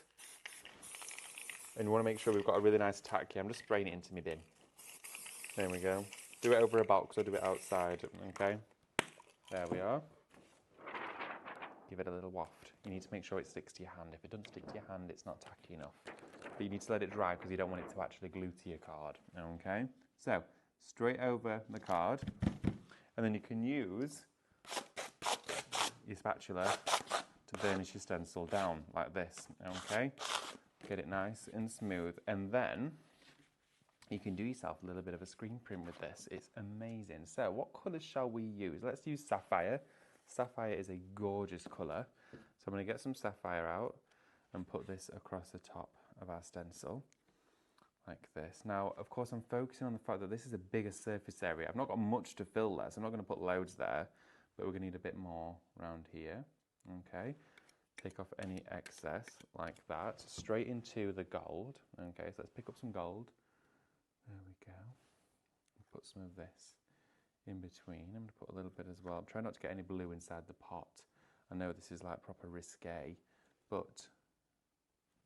And you want to make sure we've got a really nice tack here. I'm just spraying it into my bin. There we go. Do it over a box or do it outside, okay? There we are. Give it a little waft. You need to make sure it sticks to your hand. If it doesn't stick to your hand, it's not tacky enough. But you need to let it dry because you don't want it to actually glue to your card, okay? So, straight over the card, and then you can use your spatula to burnish your stencil down like this, okay? Get it nice and smooth, and then you can do yourself a little bit of a screen print with this. It's amazing. So what colours shall we use? Let's use sapphire. Sapphire is a gorgeous colour. So I'm going to get some sapphire out and put this across the top of our stencil like this. Now, of course, I'm focusing on the fact that this is a bigger surface area. I've not got much to fill there, so I'm not going to put loads there, but we're going to need a bit more around here. Okay. Take off any excess like that. Straight into the gold. Okay, so let's pick up some gold. There we go. Put some of this in between. I'm going to put a little bit as well. I'm trying not to get any blue inside the pot. I know this is like proper risque, but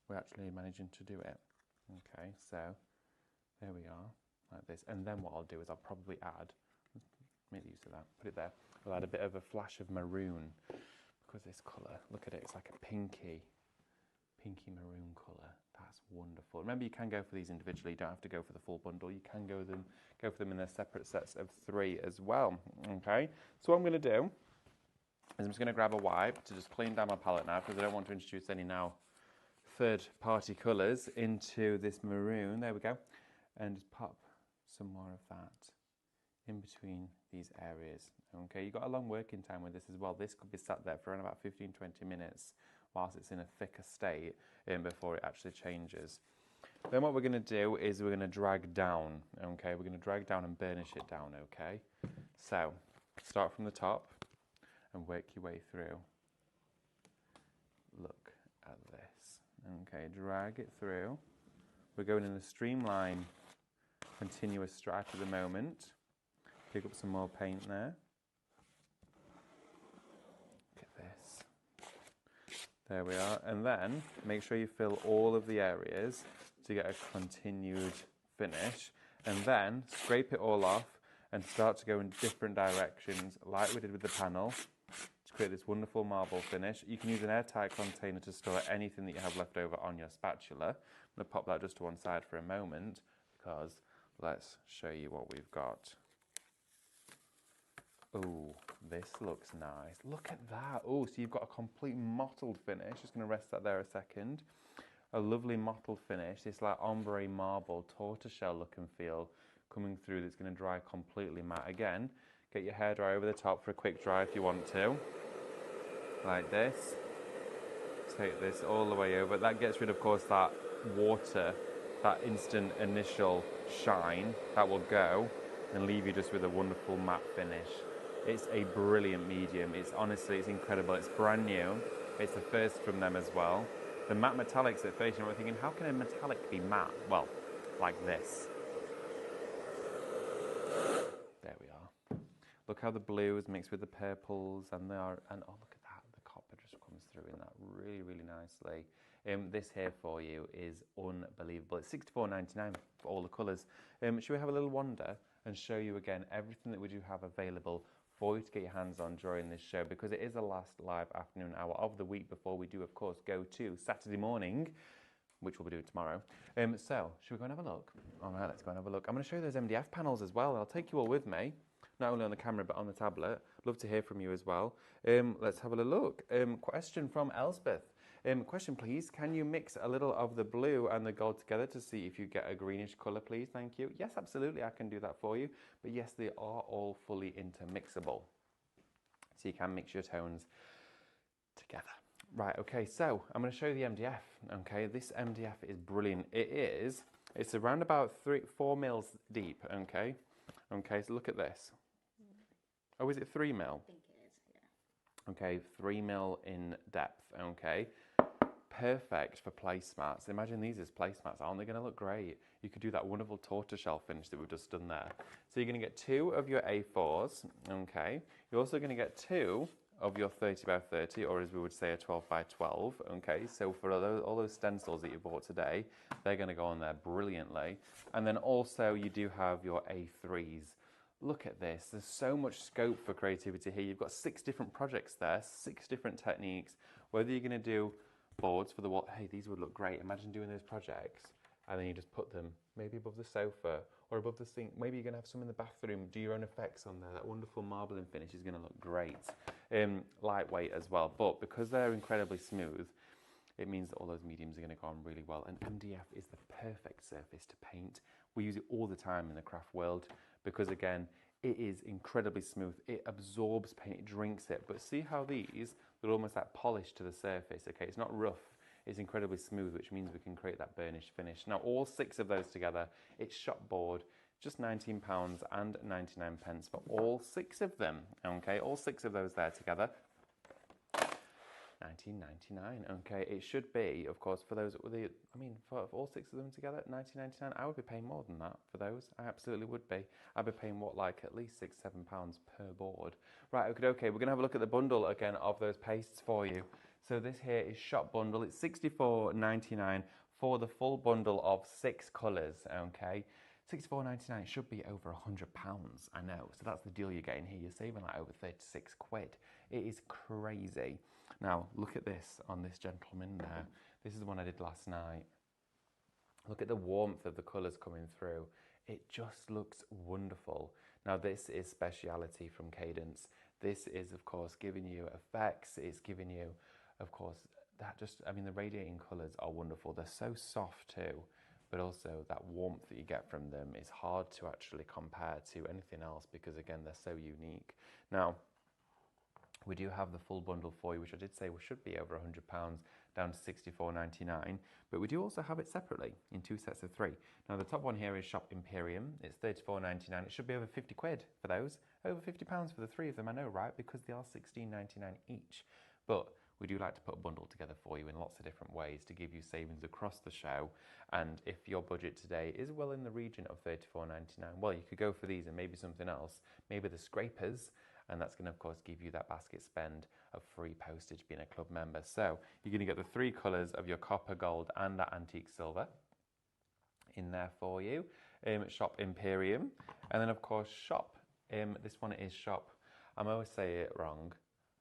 we're actually managing to do it. Okay, so there we are, like this. And then what I'll do is I'll probably add, make use of that, put it there. I'll add a bit of a flash of maroon because this colour, look at it, it's like a pinky maroon colour. That's wonderful. Remember, you can go for these individually. You don't have to go for the full bundle. You can go for them in their separate sets of 3 as well. Okay. So what I'm going to do is I'm just going to grab a wipe to just clean down my palette now because I don't want to introduce any now third-party colours into this maroon. There we go. And just pop some more of that in between these areas. Okay. You've got a long working time with this as well. This could be sat there for around about 15-20 minutes whilst it's in a thicker state before it actually changes. Then what we're going to do is we're going to drag down, okay? We're going to drag down and burnish it down, okay? So, start from the top and work your way through. Look at this. Okay, drag it through. We're going in a streamline, continuous strike at the moment. Pick up some more paint there. There we are, and then make sure you fill all of the areas to get a continued finish, and then scrape it all off and start to go in different directions like we did with the panel to create this wonderful marble finish. You can use an airtight container to store anything that you have left over on your spatula. I'm going to pop that just to one side for a moment because let's show you what we've got. Oh, this looks nice. Look at that. Oh, so you've got a complete mottled finish. Just going to rest that there a second. A lovely mottled finish. This like ombre marble, tortoiseshell look and feel coming through that's going to dry completely matte. Again, get your hairdryer over the top for a quick dry if you want to. Like this. Take this all the way over. That gets rid, of course, that water, that instant initial shine. That will go and leave you just with a wonderful matte finish. It's a brilliant medium. It's honestly, it's incredible. It's brand new. It's the first from them as well. The matte metallics at first, you know, we're thinking, how can a metallic be matte? Well, like this. There we are. Look how the blues mixed with the purples and oh, look at that. The copper just comes through in that really, really nicely. This here for you is unbelievable. It's $64.99 for all the colours. Should we have a little wander and show you again everything that we do have available for you to get your hands on during this show, because it is the last live afternoon hour of the week before we do, of course, go to Saturday morning which we'll be doing tomorrow. So, should we go and have a look? All right, let's go and have a look. I'm going to show you those MDF panels as well. I'll take you all with me, not only on the camera, but on the tablet. Love to hear from you as well. Let's have a little look. Question from Elspeth. Question, please. Can you mix a little of the blue and the gold together to see if you get a greenish colour, please? Thank you. Yes, absolutely, I can do that for you. But yes, they are all fully intermixable. So you can mix your tones together. Right, okay, so I'm going to show you the MDF. Okay, this MDF is brilliant. It's around about 4 mils deep, okay? Okay, so look at this. Oh, is it 3 mil? I think it is, yeah. Okay, 3 mil in depth, okay? Perfect for placemats. Imagine these as placemats. Aren't they going to look great? You could do that wonderful tortoiseshell finish that we've just done there. So you're going to get 2 of your A4s, okay? You're also going to get 2 of your 30 by 30, or as we would say, a 12 by 12, okay? So for all those stencils that you bought today, they're going to go on there brilliantly. And then also you do have your A3s. Look at this. There's so much scope for creativity here. You've got 6 different projects there, 6 different techniques. Whether you're going to do boards for the wall, hey, these would look great. Imagine doing those projects and then you just put them maybe above the sofa or above the sink. Maybe you're going to have some in the bathroom. Do your own effects on there. That wonderful marbling finish is going to look great. Lightweight as well, but because they're incredibly smooth, it means that all those mediums are going to go on really well. And MDF is the perfect surface to paint. We use it all the time in the craft world because, again, it is incredibly smooth. It absorbs paint, it drinks it. But see how these, they're almost like polished to the surface, okay? It's not rough, it's incredibly smooth, which means we can create that burnished finish. Now, all 6 of those together, it's shop board, just £19 and 99 pence for all 6 of them, okay? All 6 of those there together. £19.99. Okay, it should be, of course, for those. For all 6 of them together, £19.99. I would be paying more than that for those. I absolutely would be. I'd be paying at least £6-7 per board. Right. Okay. We're gonna have a look at the bundle again of those pastes for you. So this here is shop bundle. It's £64.99 for the full bundle of 6 colours. Okay. £64.99 should be over £100, I know. So that's the deal you're getting here. You're saving like over 36 quid. It is crazy. Now, look at this on this gentleman there. This is the one I did last night. Look at the warmth of the colours coming through. It just looks wonderful. Now, this is speciality from Cadence. This is, of course, giving you effects. It's giving you, of course, the radiating colours are wonderful. They're so soft too, but also that warmth that you get from them is hard to actually compare to anything else because, again, they're so unique. Now, we do have the full bundle for you, which I did say should be over £100, down to £64.99. But we do also have it separately in 2 sets of 3. Now, the top one here is Shop Imperium. It's £34.99. It should be over 50 quid for those. Over £50 for the 3 of them, I know, right? Because they are £16.99 each. But we do like to put a bundle together for you in lots of different ways to give you savings across the show. And if your budget today is well in the region of £34.99, well, you could go for these and maybe something else. Maybe the scrapers. And that's going to, of course, give you that basket spend of free postage being a club member. So you're going to get the 3 colours of your copper, gold and that antique silver in there for you. Shop Imperium. And then, of course, Shop. This one is Shop. I always say it wrong.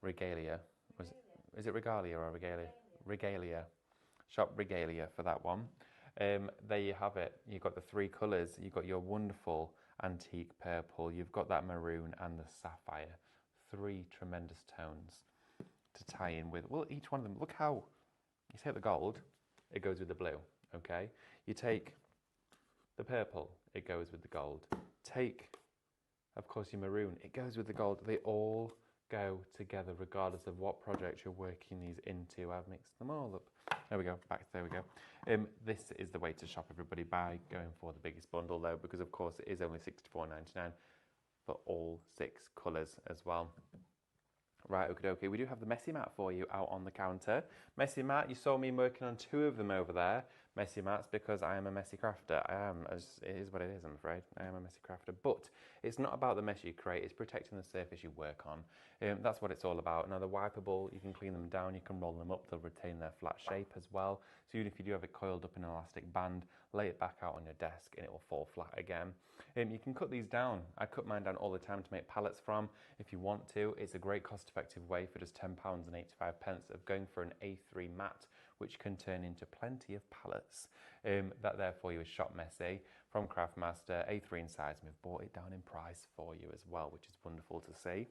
Regalia. Is it Regalia or Regalia? Regalia. Shop Regalia for that one. There you have it. You've got the 3 colours. You've got your wonderful antique purple, you've got that maroon and the sapphire. 3 tremendous tones to tie in with. Well, each one of them, look how you take the gold, it goes with the blue, okay? You take the purple, it goes with the gold. Take, of course, your maroon, it goes with the gold. They all go together regardless of what project you're working these into. I've mixed them all up. There we go, there we go. This is the way to shop, everybody, by going for the biggest bundle though, because of course it is only £64.99 for all 6 colours as well. Right, okay, we do have the Messy Mat for you out on the counter. Messy Mat, you saw me working on 2 of them over there. Messy Mats, because I am a messy crafter. It is what it is, I'm afraid. I am a messy crafter. But it's not about the mess you create, it's protecting the surface you work on. That's what it's all about. Now, they're wipeable, you can clean them down, you can roll them up, they'll retain their flat shape as well. So even if you do have it coiled up in an elastic band, lay it back out on your desk and it will fall flat again. You can cut these down. I cut mine down all the time to make pallets from. If you want to, it's a great cost-effective way for just £10.85 of going for an A3 mat, which can turn into plenty of palettes. That there for you is Shop Messy from Craftmaster, A3 in size, and we've brought it down in price for you as well, which is wonderful to see.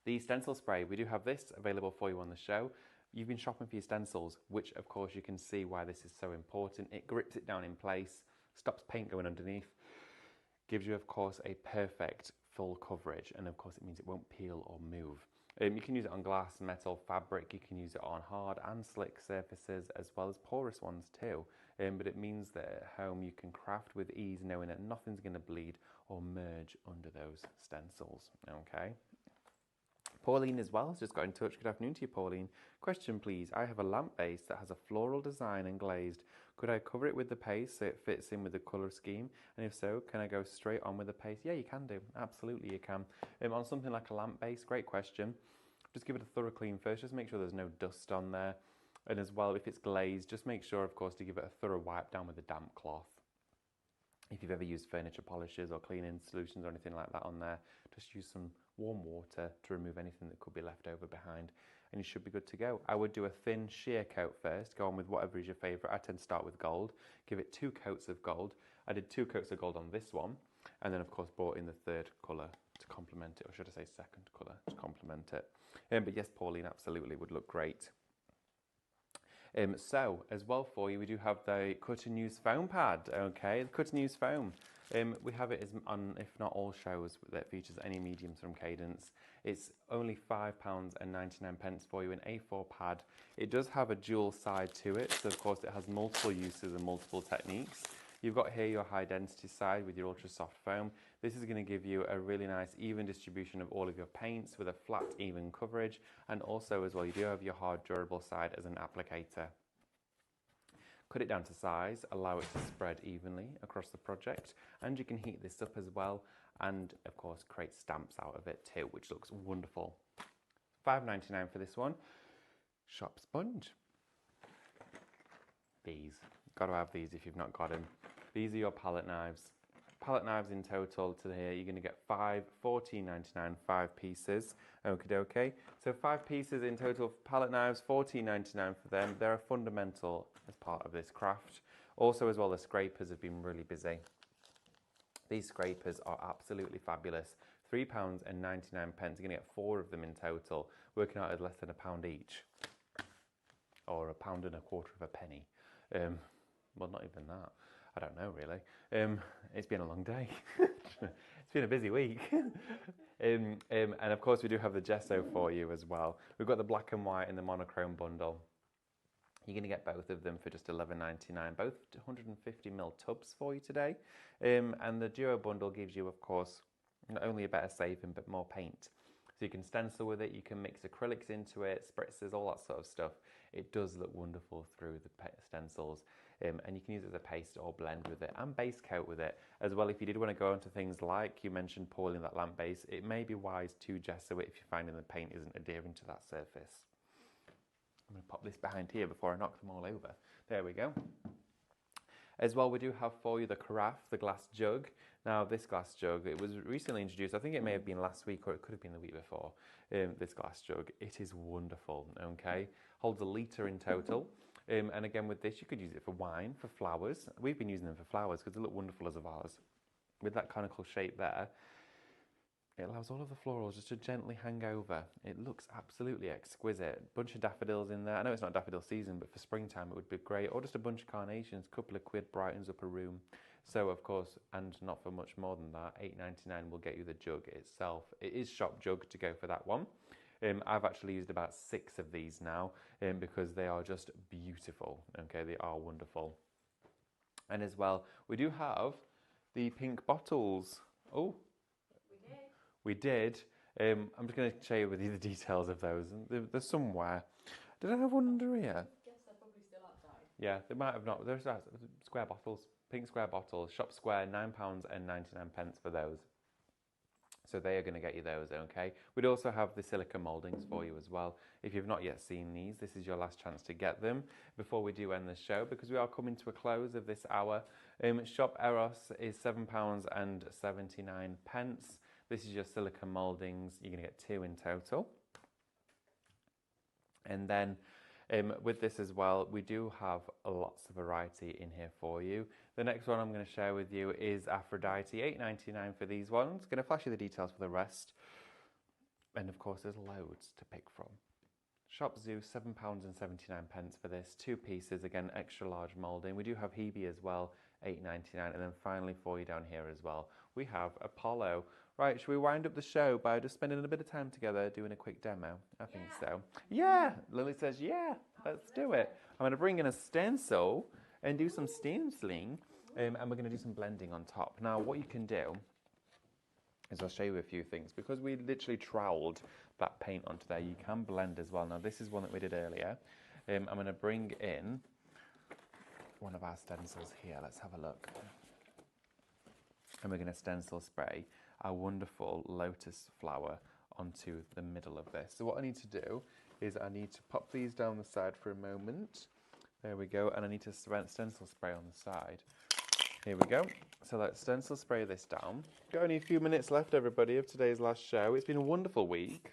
The Stencil Spray, we do have this available for you on the show. You've been shopping for your stencils, which of course you can see why this is so important. It grips it down in place, stops paint going underneath, gives you of course a perfect full coverage, and of course it means it won't peel or move. You can use it on glass, metal, fabric, you can use it on hard and slick surfaces as well as porous ones too. But it means that at home you can craft with ease knowing that nothing's going to bleed or merge under those stencils, okay? Pauline as well has just got in touch. Good afternoon to you, Pauline. Question please, I have a lamp base that has a floral design and glazed. Could I cover it with the paste so it fits in with the colour scheme? And if so, can I go straight on with the paste? Yeah, you can do. Absolutely you can. On something like a lamp base, great question. Just give it a thorough clean first. Just make sure there's no dust on there. And as well, if it's glazed, just make sure, of course, to give it a thorough wipe down with a damp cloth. If you've ever used furniture polishes or cleaning solutions or anything like that on there, just use some warm water to remove anything that could be left over behind, and you should be good to go. I would do a thin sheer coat first, go on with whatever is your favourite. I tend to start with gold, give it 2 coats of gold. I did 2 coats of gold on this one, and then of course brought in the third colour to complement it, or should I say second colour to complement it. But yes, Pauline, absolutely would look great. So, as well for you, we do have the Cut and Use foam pad, okay? The Cut and Use foam. We have it on, if not all shows, that features any mediums from Cadence. It's only £5.99 for you, an A4 pad. It does have a dual side to it, so of course it has multiple uses and multiple techniques. You've got here your high density side with your ultra soft foam. This is going to give you a really nice even distribution of all of your paints with a flat even coverage, and also as well you do have your hard durable side as an applicator. Cut it down to size, allow it to spread evenly across the project, and you can heat this up as well, and of course create stamps out of it too, which looks wonderful. £5.99 for this one. Shop sponge. These, got to have these if you've not got them. These are your palette knives. Palette knives in total to here, you're going to get 5, £14.99, 5 pieces. Okie dokie. So 5 pieces in total palette knives, £14.99 for them. They're a fundamental as part of this craft. Also as well, the scrapers have been really busy. These scrapers are absolutely fabulous. £3.99. You're going to get 4 of them in total, working out at less than £1 each. Or £1.25 of a penny. Well, not even that. I don't know really. It's been a long day. It's been a busy week. And of course we do have the gesso for you as well. We've got the black and white and the monochrome bundle. You're going to get both of them for just £11.99, both 150ml tubs for you today. And the duo bundle gives you, of course, not only a better saving, but more paint. So you can stencil with it, you can mix acrylics into it, spritzers, all that sort of stuff. It does look wonderful through the stencils. And you can use it as a paste or blend with it and base coat with it. As well, if you did want to go into things like you mentioned Pauline, that lamp base, it may be wise to gesso it if you're finding the paint isn't adhering to that surface. I'm going to pop this behind here before I knock them all over. There we go. As well, we do have for you the carafe, the glass jug. Now, this glass jug, it was recently introduced. I think it may have been last week or it could have been the week before. This glass jug, it is wonderful, okay? Holds 1 litre in total. And again, with this, you could use it for wine, for flowers. We've been using them for flowers because they look wonderful as a vase. With that conical shape there, it allows all of the florals just to gently hang over. It looks absolutely exquisite. Bunch of daffodils in there. I know it's not daffodil season, but for springtime it would be great. Or just a bunch of carnations, couple of quid, brightens up a room. So of course, and not for much more than that, £8.99 will get you the jug itself. It is shop jug to go for that one. I've actually used about 6 of these now because they are just beautiful. Okay, they are wonderful. And as well, we do have the pink bottles. Oh, we did. I'm just going to share with you the details of those. They're somewhere. Did I have one under here? I guess they're probably still outside. Yeah, they might have not. There's square bottles, pink square bottles. Shop Square, £9.99 for those. So they are going to get you those, okay? We'd also have the silicone mouldings for you as well. If you've not yet seen these, this is your last chance to get them before we do end the show, because we are coming to a close of this hour. Shop Eros is £7.79. This is your silicone mouldings. You're going to get 2 in total. And then With this as well, we do have lots of variety in here for you. The next one I'm going to share with you is Aphrodite, $8.99 for these ones. Going to flash you the details for the rest. And of course, there's loads to pick from. Shop Zoo, £7.79 for this. 2 pieces, again, extra large moulding. We do have Hebe as well, $8.99. And then finally for you down here as well, we have Apollo. Right, should we wind up the show by just spending a bit of time together doing a quick demo? I think so. Yeah, Lily says, yeah, let's do it. I'm going to bring in a stencil and do some stenciling, and we're going to do some blending on top. Now, what you can do is I'll show you a few things. Because we literally troweled that paint onto there, you can blend as well. Now, this is one that we did earlier. I'm going to bring in one of our stencils here. Let's have a look. And we're going to stencil spray our wonderful lotus flower onto the middle of this. So what I need to do is I need to pop these down the side for a moment. There we go. And I need to stencil spray on the side. Here we go. So let's stencil spray this down. Got only a few minutes left, everybody, of today's last show. It's been a wonderful week.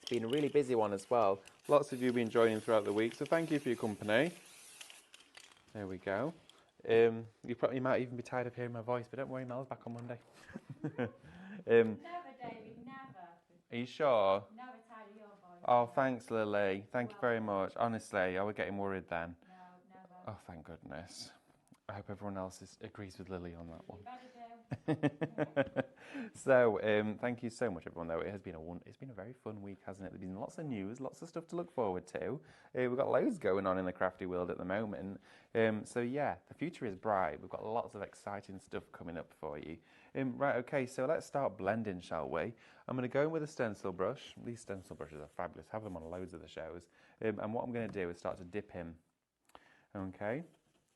It's been a really busy one as well. Lots of you have been joining throughout the week, so thank you for your company. There we go. You might even be tired of hearing my voice, but don't worry, Mel's back on Monday. Never, David, never. Are you sure? Never tired of your voice. Oh, thanks, Lily. Thank you very much. Honestly, I was getting worried then. No, never. Oh, thank goodness. I hope everyone else agrees with Lily on that one. You better do. So, thank you so much, everyone. Though it's been a very fun week, hasn't it? There's been lots of news, lots of stuff to look forward to. We've got loads going on in the crafty world at the moment. So yeah, the future is bright. We've got lots of exciting stuff coming up for you. Right, okay. So let's start blending, shall we? I'm going to go in with a stencil brush. These stencil brushes are fabulous. Have them on loads of the shows. And what I'm going to do is start to dip in. Okay,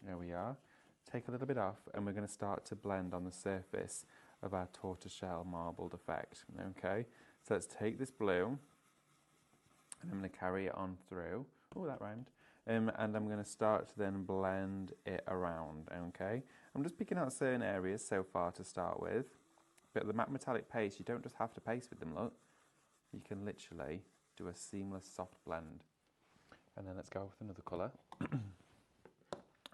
there we are. Take a little bit off, and we're going to start to blend on the surface of our tortoiseshell marbled effect. Okay, so let's take this blue, and I'm going to carry it on through. Oh, that rhymed. And I'm going to start to then blend it around. Okay, I'm just picking out certain areas so far to start with. But the Matte Metallic Paste, you don't just have to paste with them. Look, you can literally do a seamless soft blend. And then let's go with another colour.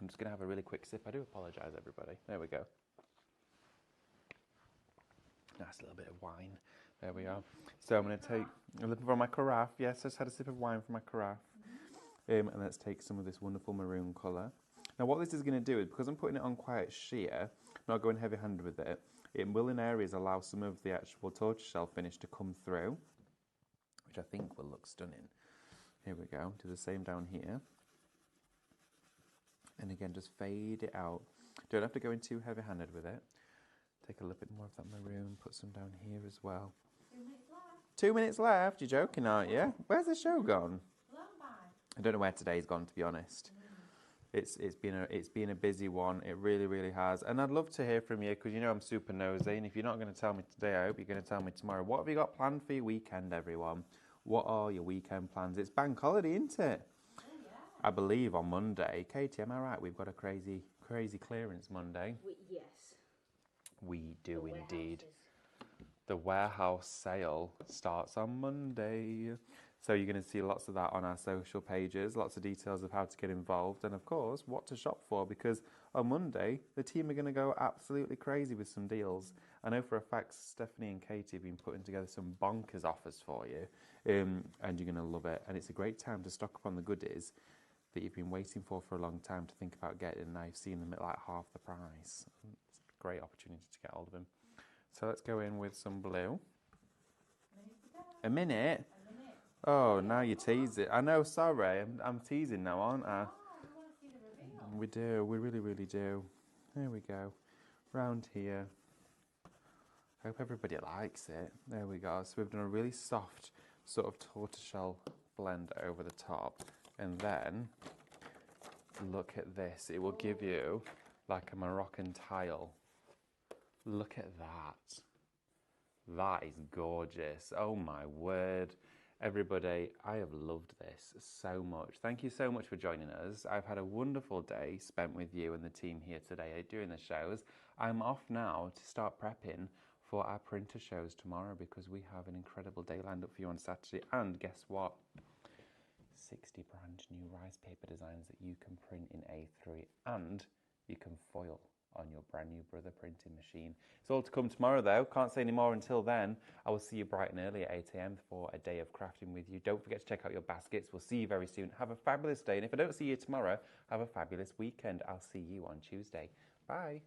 I'm just going to have a really quick sip. I do apologise, everybody. There we go. Nice little bit of wine. There we are. So I'm going to take a little from my carafe. Yes, I just had a sip of wine from my carafe. And let's take some of this wonderful maroon colour. Now what this is going to do is, because I'm putting it on quite sheer, not going heavy-handed with it, it will in areas allow some of the actual tortoiseshell finish to come through, which I think will look stunning. Here we go. Do the same down here. And again, just fade it out. Don't have to go in too heavy-handed with it. Take a little bit more of that maroon, put some down here as well. 2 minutes left. 2 minutes left? You're joking, aren't you? Where's the show gone? Blown by. I don't know where today's gone, to be honest. It's been a busy one. It really, really has. And I'd love to hear from you, because you know I'm super nosy. And if you're not going to tell me today, I hope you're going to tell me tomorrow. What have you got planned for your weekend, everyone? What are your weekend plans? It's bank holiday, isn't it? I believe on Monday. Katie, am I right? We've got a crazy clearance Monday. Yes. We do indeed. The warehouse sale starts on Monday. So you're going to see lots of that on our social pages, lots of details of how to get involved, and of course, what to shop for, because on Monday, the team are going to go absolutely crazy with some deals. I know for a fact Stephanie and Katie have been putting together some bonkers offers for you, and you're going to love it. And it's a great time to stock up on the goodies that you've been waiting for a long time to think about getting, and now you've seen them at like half the price. It's a great opportunity to get hold of them. So let's go in with some blue. A minute? Oh, now you tease it. I know, sorry, I'm teasing now, aren't I? Oh, you want to see the reveal? We do, we really, really do. There we go. Round here. Hope everybody likes it. There we go. So we've done a really soft sort of tortoiseshell blend over the top. And then, look at this. It will give you like a Moroccan tile. Look at that. That is gorgeous. Oh my word. Everybody, I have loved this so much. Thank you so much for joining us. I've had a wonderful day spent with you and the team here today doing the shows. I'm off now to start prepping for our printer shows tomorrow, because we have an incredible day lined up for you on Saturday. And guess what? 60 brand new rice paper designs that you can print in A3 and you can foil on your brand new Brother printing machine. It's all to come tomorrow though, can't say any more until then. I will see you bright and early at 8 AM for a day of crafting with you. Don't forget to check out your baskets. We'll see you very soon. Have a fabulous day, and if I don't see you tomorrow, have a fabulous weekend. I'll see you on Tuesday. Bye.